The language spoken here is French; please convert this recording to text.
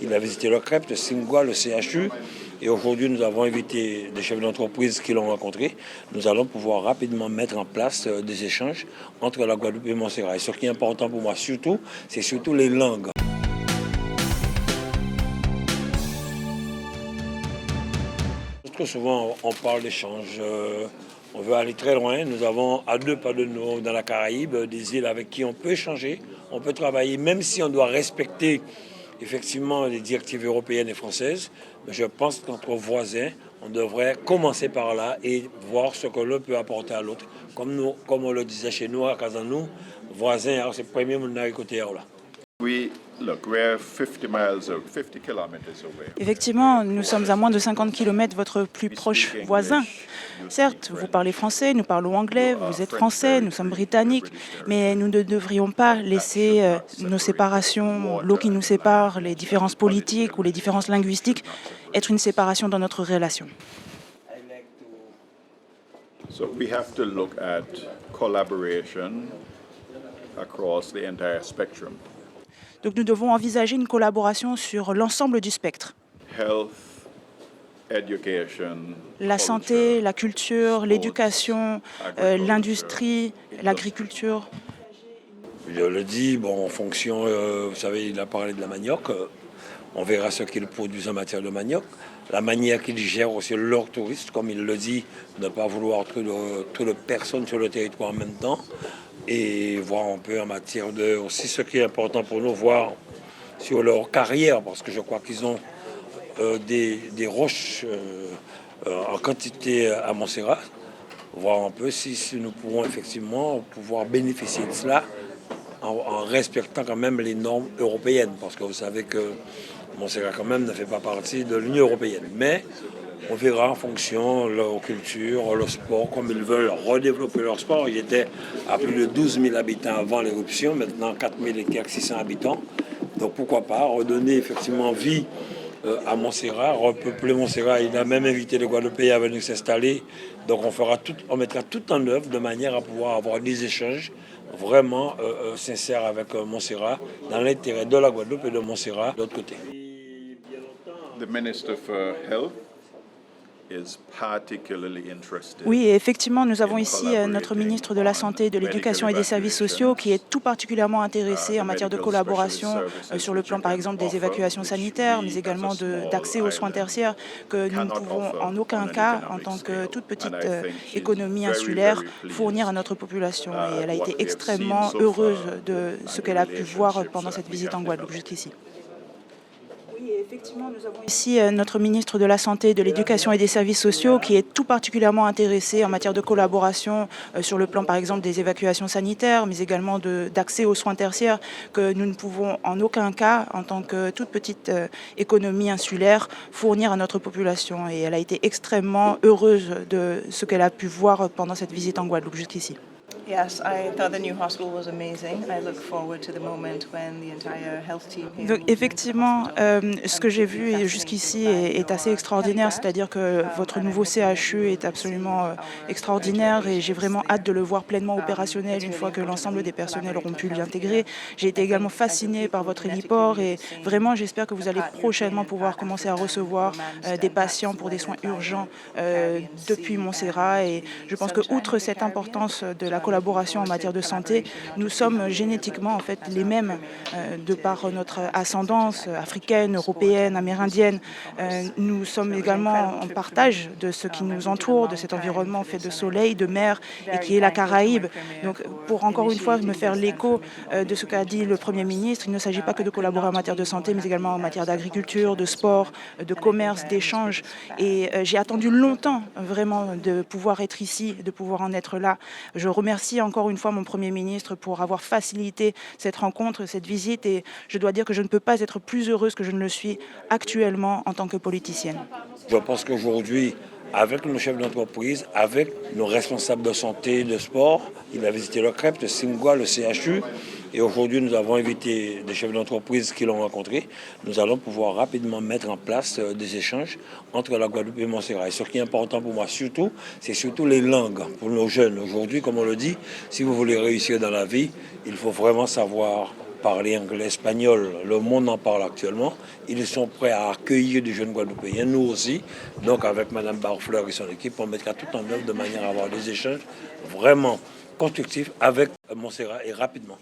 Il a visité le CREP, le Singwa, le CHU. Et aujourd'hui, nous avons invité des chefs d'entreprise qui l'ont rencontré. Nous allons pouvoir rapidement mettre en place des échanges entre la Guadeloupe et Montserrat. Et ce qui est important pour moi surtout, c'est surtout les langues. Trop souvent, on parle d'échanges. On veut aller très loin. Nous avons à 2 pas de nous, dans la Caraïbe, des îles avec qui on peut échanger, on peut travailler, même si on doit respecter effectivement les directives européennes et françaises. Mais je pense qu'entre voisins, on devrait commencer par là et voir ce que l'un peut apporter à l'autre. Comme on le disait chez nous, à Casanou, voisins, c'est le premier monde à côté là. Effectivement, nous sommes à moins de 50 km de votre plus proche voisin. Certes, vous parlez français, nous parlons anglais, vous êtes français, nous sommes britanniques, mais nous ne devrions pas laisser nos séparations, l'eau qui nous sépare, les différences politiques ou les différences linguistiques être une séparation dans notre relation. So we have to look at collaboration across the entire spectrum. Donc nous devons envisager une collaboration sur l'ensemble du spectre. Health, education, la santé, la culture, l'éducation, l'industrie, l'agriculture. Je le dis, en fonction, vous savez, il a parlé de la manioc. On verra ce qu'ils produisent en matière de manioc. La manière qu'ils gèrent aussi leurs touristes, comme il le dit, ne pas vouloir trop de personnes sur le territoire en même temps. Et voir un peu en matière de... Aussi, ce qui est important pour nous, voir sur leur carrière, parce que je crois qu'ils ont des roches en quantité à Montserrat. Voir un peu si nous pourrons effectivement pouvoir bénéficier de cela en respectant quand même les normes européennes, parce que vous savez que Montserrat quand même ne fait pas partie de l'Union européenne. Mais on verra en fonction de leur culture, leur sport, comme ils veulent redévelopper leur sport. Ils étaient à plus de 12 000 habitants avant l'éruption, maintenant 4 000 et quelques 600 habitants. Donc pourquoi pas redonner effectivement vie à Montserrat, repeupler Montserrat. Il a même invité les Guadeloupéens à venir s'installer. Donc on mettra tout en œuvre de manière à pouvoir avoir des échanges vraiment sincères avec Montserrat, dans l'intérêt de la Guadeloupe et de Montserrat de l'autre côté. The Minister for Health is particularly interested. Oui, et effectivement, nous avons ici notre ministre de la Santé, de l'Éducation et des Services sociaux qui est tout particulièrement intéressé en matière de collaboration sur le plan, par exemple, des évacuations sanitaires, mais également d'accès aux soins tertiaires que nous ne pouvons en aucun cas, en tant que toute petite économie insulaire, fournir à notre population. Et elle a été extrêmement heureuse de ce qu'elle a pu voir pendant cette visite en Guadeloupe jusqu'ici. Effectivement, nous avons ici notre ministre de la Santé, de l'Éducation et des Services sociaux qui est tout particulièrement intéressé en matière de collaboration sur le plan, par exemple, des évacuations sanitaires, mais également d'accès aux soins tertiaires que nous ne pouvons en aucun cas, en tant que toute petite économie insulaire, fournir à notre population. Et elle a été extrêmdonc heureuse de ce qu'elle a pu voir pendant cette visite en Guadeloupe jusqu'ici. Yes, I thought the new hospital was amazing. I look forward to the moment when the entire health team here. Donc, effectivement, ce que j'ai vu jusqu'ici est assez extraordinaire, c'est-à-dire que votre nouveau CHU est absolument extraordinaire et j'ai vraiment hâte de le voir pleinement opérationnel une fois que l'ensemble des personnels auront pu l'intégrer. J'ai été également fascinée par votre héliport et vraiment j'espère que vous allez prochainement pouvoir commencer à recevoir des patients pour des soins urgents depuis Montserrat et je pense que outre cette importance de la collaboration en matière de santé, nous sommes génétiquement en fait les mêmes de par notre ascendance africaine, européenne, amérindienne. Nous sommes également en partage de ce qui nous entoure, de cet environnement fait de soleil, de mer et qui est la Caraïbe. Donc pour encore une fois me faire l'écho de ce qu'a dit le Premier ministre, il ne s'agit pas que de collaborer en matière de santé, mais également en matière d'agriculture, de sport, de commerce, d'échange. Et j'ai attendu longtemps vraiment de pouvoir être ici, de pouvoir en être là. Je remercie encore une fois mon Premier ministre pour avoir facilité cette rencontre, cette visite et je dois dire que je ne peux pas être plus heureuse que je ne le suis actuellement en tant que politicienne. Je pense qu'aujourd'hui, avec nos chefs d'entreprise, avec nos responsables de santé, de sport, il a visité le CREP, le Singwa, le CHU. Et aujourd'hui, nous avons invité des chefs d'entreprise qui l'ont rencontré. Nous allons pouvoir rapidement mettre en place des échanges entre la Guadeloupe et Montserrat. Et ce qui est important pour moi surtout, c'est surtout les langues pour nos jeunes. Aujourd'hui, comme on le dit, si vous voulez réussir dans la vie, il faut vraiment savoir parler anglais, espagnol, le monde en parle actuellement. Ils sont prêts à accueillir des jeunes Guadeloupéens, nous aussi. Donc avec Mme Barfleur et son équipe, on mettra tout en œuvre de manière à avoir des échanges vraiment constructifs avec Montserrat et rapidement.